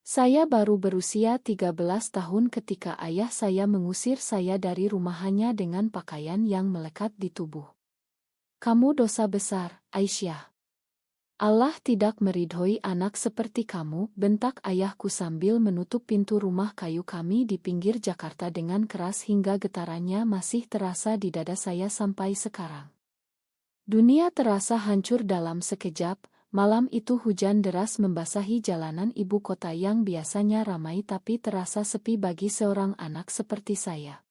Saya baru berusia 13 tahun ketika ayah saya mengusir saya dari rumahnya dengan pakaian yang melekat di tubuh. Kamu dosa besar, Aisyah. Allah tidak meridhoi anak seperti kamu, bentak ayahku sambil menutup pintu rumah kayu kami di pinggir Jakarta dengan keras hingga getarannya masih terasa di dada saya sampai sekarang. Dunia terasa hancur dalam sekejap. Malam itu hujan deras membasahi jalanan ibu kota yang biasanya ramai tapi terasa sepi bagi seorang anak seperti saya.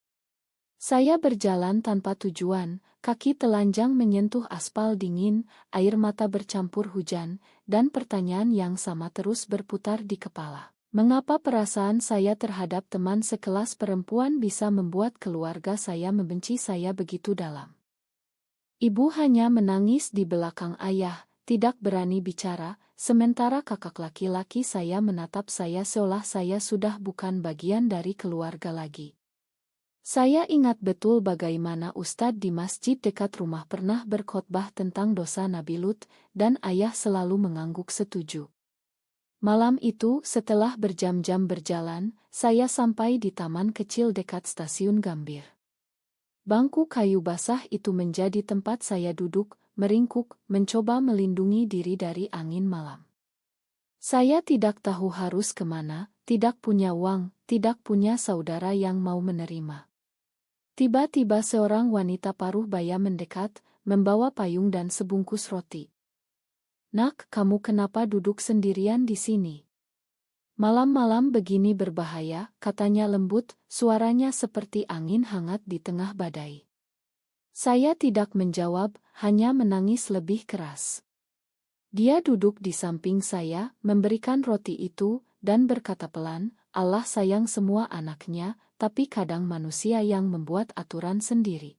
Saya berjalan tanpa tujuan, kaki telanjang menyentuh aspal dingin, air mata bercampur hujan, dan pertanyaan yang sama terus berputar di kepala. Mengapa perasaan saya terhadap teman sekelas perempuan bisa membuat keluarga saya membenci saya begitu dalam? Ibu hanya menangis di belakang ayah, tidak berani bicara, sementara kakak laki-laki saya menatap saya seolah saya sudah bukan bagian dari keluarga lagi. Saya ingat betul bagaimana Ustadz di masjid dekat rumah pernah berkhotbah tentang dosa Nabi Lut, dan ayah selalu mengangguk setuju. Malam itu, setelah berjam-jam berjalan, saya sampai di taman kecil dekat stasiun Gambir. Bangku kayu basah itu menjadi tempat saya duduk, meringkuk, mencoba melindungi diri dari angin malam. Saya tidak tahu harus kemana, tidak punya uang, tidak punya saudara yang mau menerima. Tiba-tiba seorang wanita paruh baya mendekat, membawa payung dan sebungkus roti. "Nak, kamu kenapa duduk sendirian di sini? Malam-malam begini berbahaya," katanya lembut, suaranya seperti angin hangat di tengah badai. Saya tidak menjawab, hanya menangis lebih keras. Dia duduk di samping saya, memberikan roti itu, dan berkata pelan, "Allah sayang semua anaknya, tapi kadang manusia yang membuat aturan sendiri."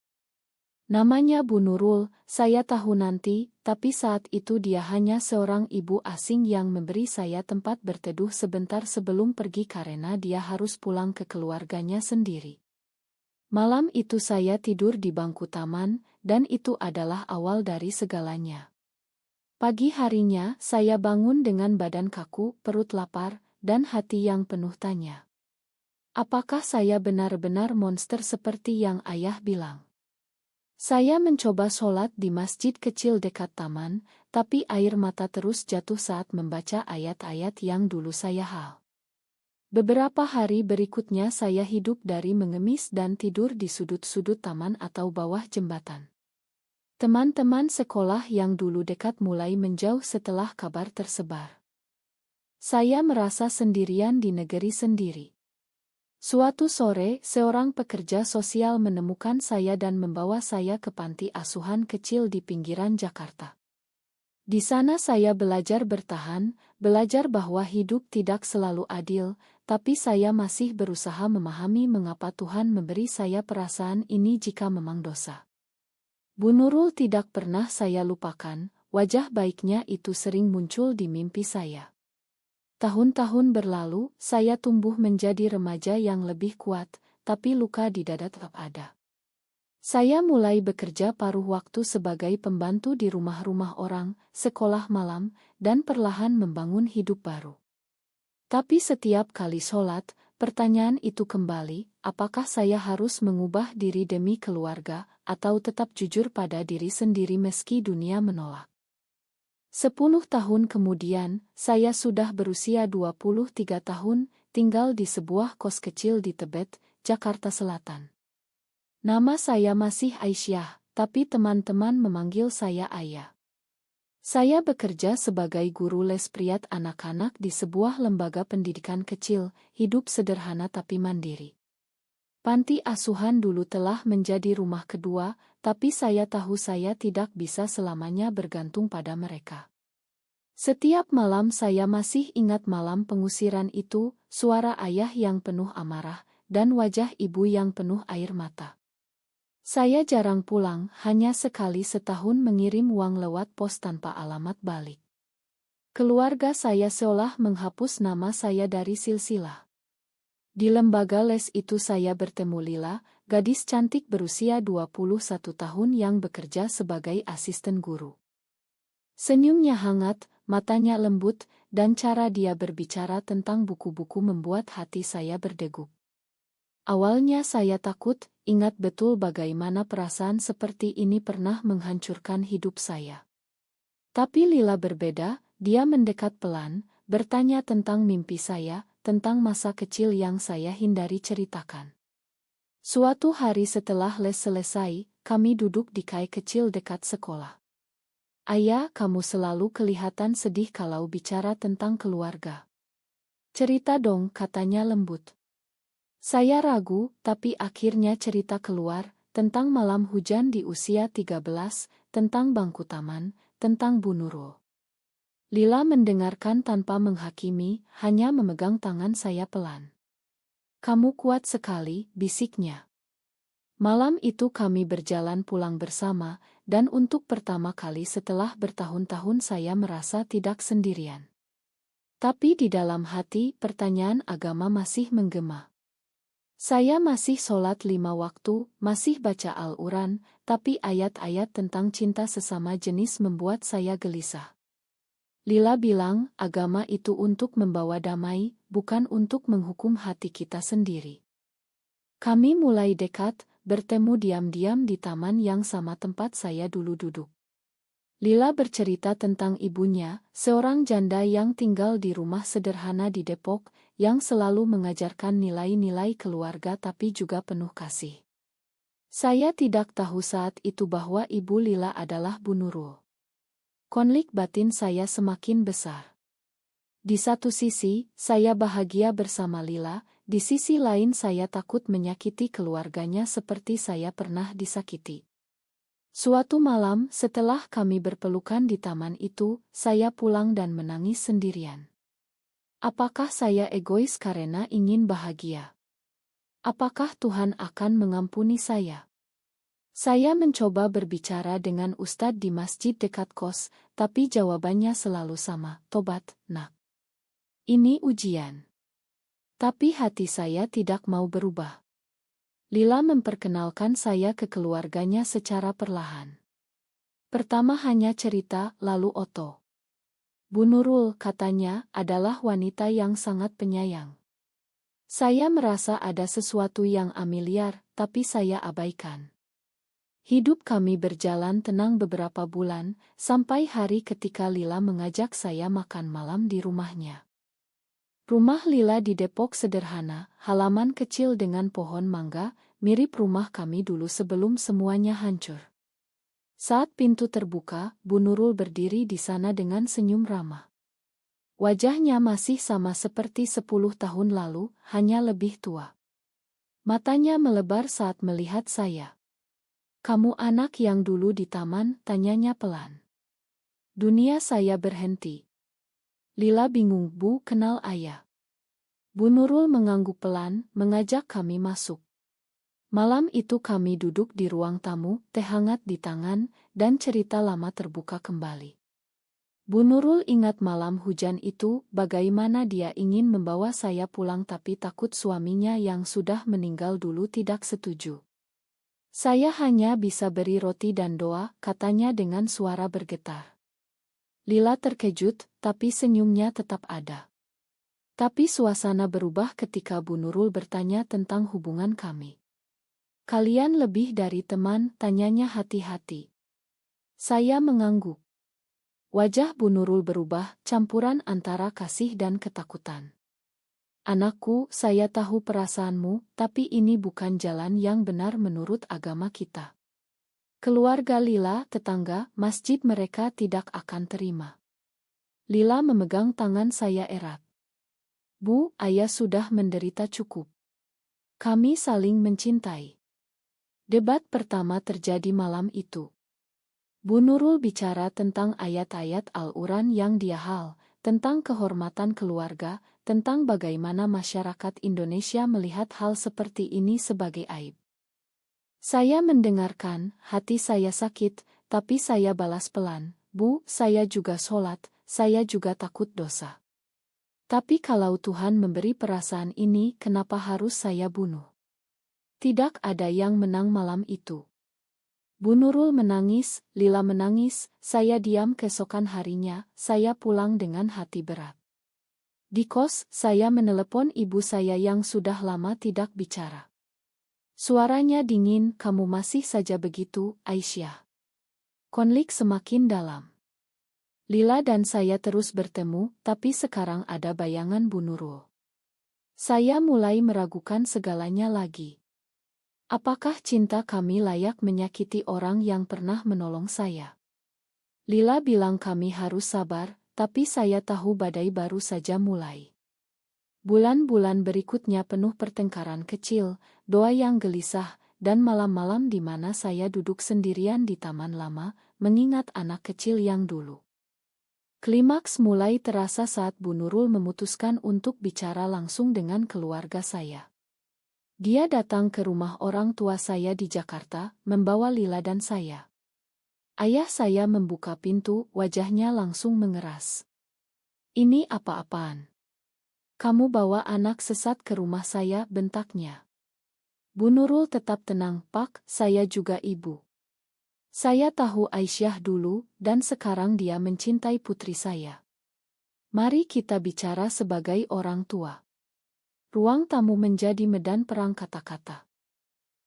Namanya Bu Nurul, saya tahu nanti, tapi saat itu dia hanya seorang ibu asing yang memberi saya tempat berteduh sebentar sebelum pergi karena dia harus pulang ke keluarganya sendiri. Malam itu saya tidur di bangku taman, dan itu adalah awal dari segalanya. Pagi harinya, saya bangun dengan badan kaku, perut lapar, dan hati yang penuh tanya. Apakah saya benar-benar monster seperti yang ayah bilang? Saya mencoba sholat di masjid kecil dekat taman, tapi air mata terus jatuh saat membaca ayat-ayat yang dulu saya hafal. Beberapa hari berikutnya saya hidup dari mengemis dan tidur di sudut-sudut taman atau bawah jembatan. Teman-teman sekolah yang dulu dekat mulai menjauh setelah kabar tersebar. Saya merasa sendirian di negeri sendiri. Suatu sore, seorang pekerja sosial menemukan saya dan membawa saya ke panti asuhan kecil di pinggiran Jakarta. Di sana saya belajar bertahan, belajar bahwa hidup tidak selalu adil, tapi saya masih berusaha memahami mengapa Tuhan memberi saya perasaan ini jika memang dosa. Bu Nurul tidak pernah saya lupakan, wajah baiknya itu sering muncul di mimpi saya. Tahun-tahun berlalu, saya tumbuh menjadi remaja yang lebih kuat, tapi luka di dada tetap ada. Saya mulai bekerja paruh waktu sebagai pembantu di rumah-rumah orang, sekolah malam, dan perlahan membangun hidup baru. Tapi setiap kali sholat, pertanyaan itu kembali, apakah saya harus mengubah diri demi keluarga, atau tetap jujur pada diri sendiri meski dunia menolak? 10 tahun kemudian, saya sudah berusia 23 tahun, tinggal di sebuah kos kecil di Tebet, Jakarta Selatan. Nama saya masih Aisyah, tapi teman-teman memanggil saya Ayah. Saya bekerja sebagai guru les priat anak-anak di sebuah lembaga pendidikan kecil, hidup sederhana tapi mandiri. Panti asuhan dulu telah menjadi rumah kedua, tapi saya tahu saya tidak bisa selamanya bergantung pada mereka. Setiap malam saya masih ingat malam pengusiran itu, suara ayah yang penuh amarah, dan wajah ibu yang penuh air mata. Saya jarang pulang, hanya sekali setahun mengirim uang lewat pos tanpa alamat balik. Keluarga saya seolah menghapus nama saya dari silsilah. Di lembaga les itu saya bertemu Lila, gadis cantik berusia 21 tahun yang bekerja sebagai asisten guru. Senyumnya hangat, matanya lembut, dan cara dia berbicara tentang buku-buku membuat hati saya berdegup. Awalnya saya takut, ingat betul bagaimana perasaan seperti ini pernah menghancurkan hidup saya. Tapi Lila berbeda, dia mendekat pelan, bertanya tentang mimpi saya, tentang masa kecil yang saya hindari ceritakan. Suatu hari setelah les selesai, kami duduk di kai kecil dekat sekolah. Ayah, kamu selalu kelihatan sedih kalau bicara tentang keluarga. Cerita dong, katanya lembut. Saya ragu, tapi akhirnya cerita keluar, tentang malam hujan di usia 13, tentang bangku taman, tentang Bu Nurul. Lila mendengarkan tanpa menghakimi, hanya memegang tangan saya pelan. Kamu kuat sekali, bisiknya. Malam itu kami berjalan pulang bersama, dan untuk pertama kali setelah bertahun-tahun saya merasa tidak sendirian. Tapi di dalam hati, pertanyaan agama masih menggema. Saya masih sholat 5 waktu, masih baca Al-Quran, tapi ayat-ayat tentang cinta sesama jenis membuat saya gelisah. Lila bilang, agama itu untuk membawa damai, bukan untuk menghukum hati kita sendiri. Kami mulai dekat, bertemu diam-diam di taman yang sama tempat saya dulu duduk. Lila bercerita tentang ibunya, seorang janda yang tinggal di rumah sederhana di Depok, yang selalu mengajarkan nilai-nilai keluarga tapi juga penuh kasih. Saya tidak tahu saat itu bahwa ibu Lila adalah Bu Nurul. Konflik batin saya semakin besar. Di satu sisi, saya bahagia bersama Lila, di sisi lain saya takut menyakiti keluarganya seperti saya pernah disakiti. Suatu malam, setelah kami berpelukan di taman itu, saya pulang dan menangis sendirian. Apakah saya egois karena ingin bahagia? Apakah Tuhan akan mengampuni saya? Saya mencoba berbicara dengan ustadz di masjid dekat kos, tapi jawabannya selalu sama, tobat, nak. Ini ujian. Tapi hati saya tidak mau berubah. Lila memperkenalkan saya ke keluarganya secara perlahan. Pertama hanya cerita, lalu Oto. Bu Nurul, katanya, adalah wanita yang sangat penyayang. Saya merasa ada sesuatu yang familiar, tapi saya abaikan. Hidup kami berjalan tenang beberapa bulan, sampai hari ketika Lila mengajak saya makan malam di rumahnya. Rumah Lila di Depok sederhana, halaman kecil dengan pohon mangga, mirip rumah kami dulu sebelum semuanya hancur. Saat pintu terbuka, Bu Nurul berdiri di sana dengan senyum ramah. Wajahnya masih sama seperti 10 tahun lalu, hanya lebih tua. Matanya melebar saat melihat saya. Kamu anak yang dulu di taman, tanyanya pelan. Dunia saya berhenti. Lila bingung, Bu, kenal ayah. Bu Nurul mengangguk pelan, mengajak kami masuk. Malam itu kami duduk di ruang tamu, teh hangat di tangan, dan cerita lama terbuka kembali. Bu Nurul ingat malam hujan itu, bagaimana dia ingin membawa saya pulang tapi takut suaminya yang sudah meninggal dulu tidak setuju. Saya hanya bisa beri roti dan doa, katanya dengan suara bergetar. Lila terkejut, tapi senyumnya tetap ada. Tapi suasana berubah ketika Bu Nurul bertanya tentang hubungan kami. Kalian lebih dari teman, tanyanya hati-hati. Saya mengangguk. Wajah Bu Nurul berubah, campuran antara kasih dan ketakutan. Anakku, saya tahu perasaanmu, tapi ini bukan jalan yang benar menurut agama kita. Keluarga Lila, tetangga, masjid mereka tidak akan terima. Lila memegang tangan saya erat. Bu, ayah sudah menderita cukup. Kami saling mencintai. Debat pertama terjadi malam itu. Bu Nurul bicara tentang ayat-ayat Al-Quran yang dia hafal, tentang kehormatan keluarga, tentang bagaimana masyarakat Indonesia melihat hal seperti ini sebagai aib. Saya mendengarkan, hati saya sakit, tapi saya balas pelan, Bu, saya juga sholat, saya juga takut dosa. Tapi kalau Tuhan memberi perasaan ini, kenapa harus saya bunuh? Tidak ada yang menang malam itu. Bu Nurul menangis, Lila menangis, saya diam. Keesokan harinya, saya pulang dengan hati berat. Di kos, saya menelepon ibu saya yang sudah lama tidak bicara. Suaranya dingin, kamu masih saja begitu, Aisyah. Konflik semakin dalam. Lila dan saya terus bertemu, tapi sekarang ada bayangan Bu Nurul. Saya mulai meragukan segalanya lagi. Apakah cinta kami layak menyakiti orang yang pernah menolong saya? Lila bilang kami harus sabar, tapi saya tahu badai baru saja mulai. Bulan-bulan berikutnya penuh pertengkaran kecil, doa yang gelisah, dan malam-malam di mana saya duduk sendirian di taman lama, mengingat anak kecil yang dulu. Klimaks mulai terasa saat Bu Nurul memutuskan untuk bicara langsung dengan keluarga saya. Dia datang ke rumah orang tua saya di Jakarta, membawa Lila dan saya. Ayah saya membuka pintu, wajahnya langsung mengeras. Ini apa-apaan? Kamu bawa anak sesat ke rumah saya, bentaknya. Bu Nurul tetap tenang, Pak, saya juga ibu. Saya tahu Aisyah dulu, dan sekarang dia mencintai putri saya. Mari kita bicara sebagai orang tua. Ruang tamu menjadi medan perang kata-kata.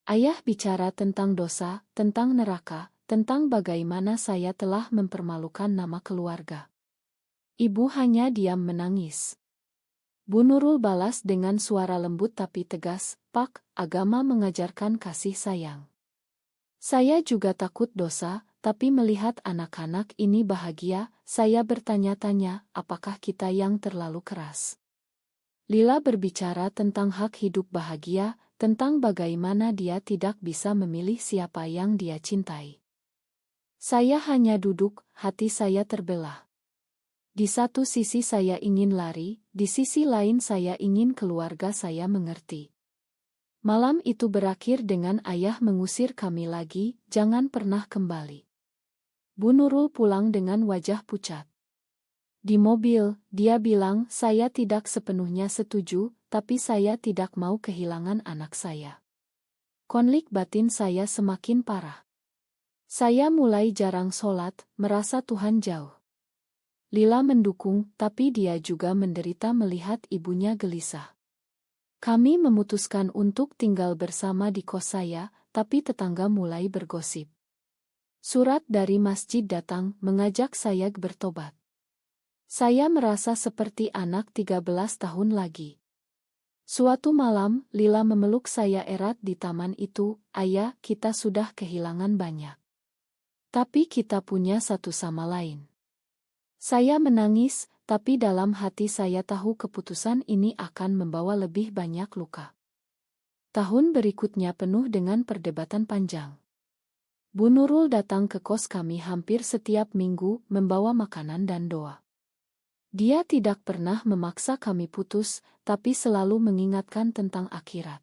Ayah bicara tentang dosa, tentang neraka, tentang bagaimana saya telah mempermalukan nama keluarga. Ibu hanya diam menangis. Bu Nurul balas dengan suara lembut tapi tegas, Pak, agama mengajarkan kasih sayang. Saya juga takut dosa, tapi melihat anak-anak ini bahagia, saya bertanya-tanya, apakah kita yang terlalu keras? Lila berbicara tentang hak hidup bahagia, tentang bagaimana dia tidak bisa memilih siapa yang dia cintai. Saya hanya duduk, hati saya terbelah. Di satu sisi saya ingin lari, di sisi lain saya ingin keluarga saya mengerti. Malam itu berakhir dengan ayah mengusir kami lagi, jangan pernah kembali. Bu Nurul pulang dengan wajah pucat. Di mobil, dia bilang, saya tidak sepenuhnya setuju, tapi saya tidak mau kehilangan anak saya. Konflik batin saya semakin parah. Saya mulai jarang sholat, merasa Tuhan jauh. Lila mendukung, tapi dia juga menderita melihat ibunya gelisah. Kami memutuskan untuk tinggal bersama di kos saya, tapi tetangga mulai bergosip. Surat dari masjid datang, mengajak saya bertobat. Saya merasa seperti anak 13 tahun lagi. Suatu malam, Lila memeluk saya erat di taman itu, Ayah, kita sudah kehilangan banyak. Tapi kita punya satu sama lain. Saya menangis, tapi dalam hati saya tahu keputusan ini akan membawa lebih banyak luka. Tahun berikutnya penuh dengan perdebatan panjang. Bu Nurul datang ke kos kami hampir setiap minggu, membawa makanan dan doa. Dia tidak pernah memaksa kami putus, tapi selalu mengingatkan tentang akhirat.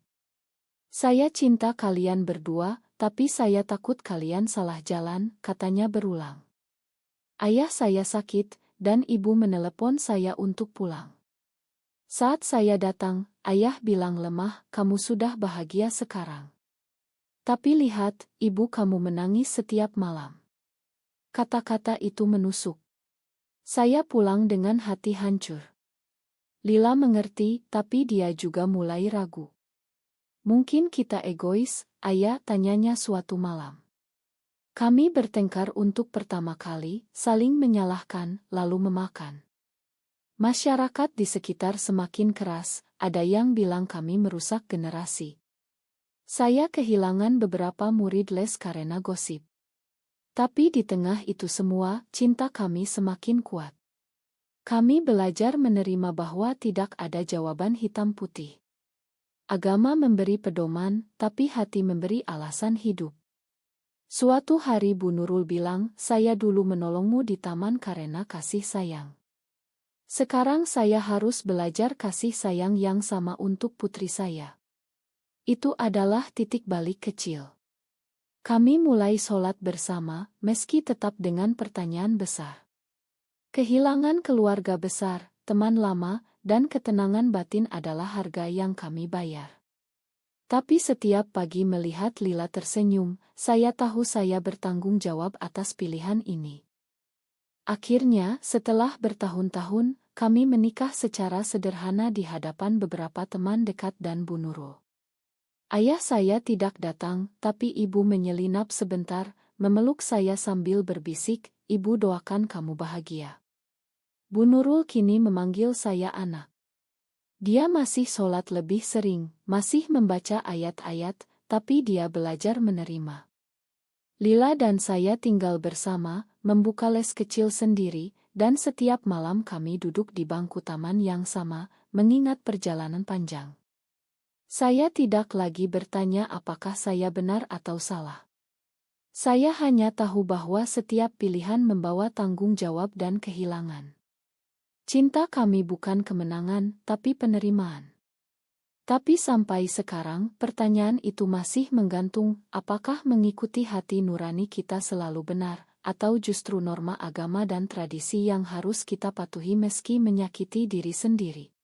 Saya cinta kalian berdua, tapi saya takut kalian salah jalan, katanya berulang. Ayah saya sakit, dan ibu menelepon saya untuk pulang. Saat saya datang, ayah bilang lemah, kamu sudah bahagia sekarang. Tapi lihat, ibu kamu menangis setiap malam. Kata-kata itu menusuk. Saya pulang dengan hati hancur. Lila mengerti, tapi dia juga mulai ragu. Mungkin kita egois, ayah, tanyanya suatu malam. Kami bertengkar untuk pertama kali, saling menyalahkan, lalu memakan. Masyarakat di sekitar semakin keras, ada yang bilang kami merusak generasi. Saya kehilangan beberapa murid les karena gosip. Tapi di tengah itu semua, cinta kami semakin kuat. Kami belajar menerima bahwa tidak ada jawaban hitam putih. Agama memberi pedoman, tapi hati memberi alasan hidup. Suatu hari Bu Nurul bilang, saya dulu menolongmu di taman karena kasih sayang. Sekarang saya harus belajar kasih sayang yang sama untuk putri saya. Itu adalah titik balik kecil. Kami mulai sholat bersama, meski tetap dengan pertanyaan besar. Kehilangan keluarga besar, teman lama, dan ketenangan batin adalah harga yang kami bayar. Tapi setiap pagi melihat Lila tersenyum, saya tahu saya bertanggung jawab atas pilihan ini. Akhirnya, setelah bertahun-tahun, kami menikah secara sederhana di hadapan beberapa teman dekat dan Bu Nurul. Ayah saya tidak datang, tapi ibu menyelinap sebentar, memeluk saya sambil berbisik, "Ibu doakan kamu bahagia." Bu Nurul kini memanggil saya anak. Dia masih sholat lebih sering, masih membaca ayat-ayat, tapi dia belajar menerima. Lila dan saya tinggal bersama, membuka les kecil sendiri, dan setiap malam kami duduk di bangku taman yang sama, mengingat perjalanan panjang. Saya tidak lagi bertanya apakah saya benar atau salah. Saya hanya tahu bahwa setiap pilihan membawa tanggung jawab dan kehilangan. Cinta kami bukan kemenangan, tapi penerimaan. Tapi sampai sekarang, pertanyaan itu masih menggantung, apakah mengikuti hati nurani kita selalu benar, atau justru norma agama dan tradisi yang harus kita patuhi meski menyakiti diri sendiri.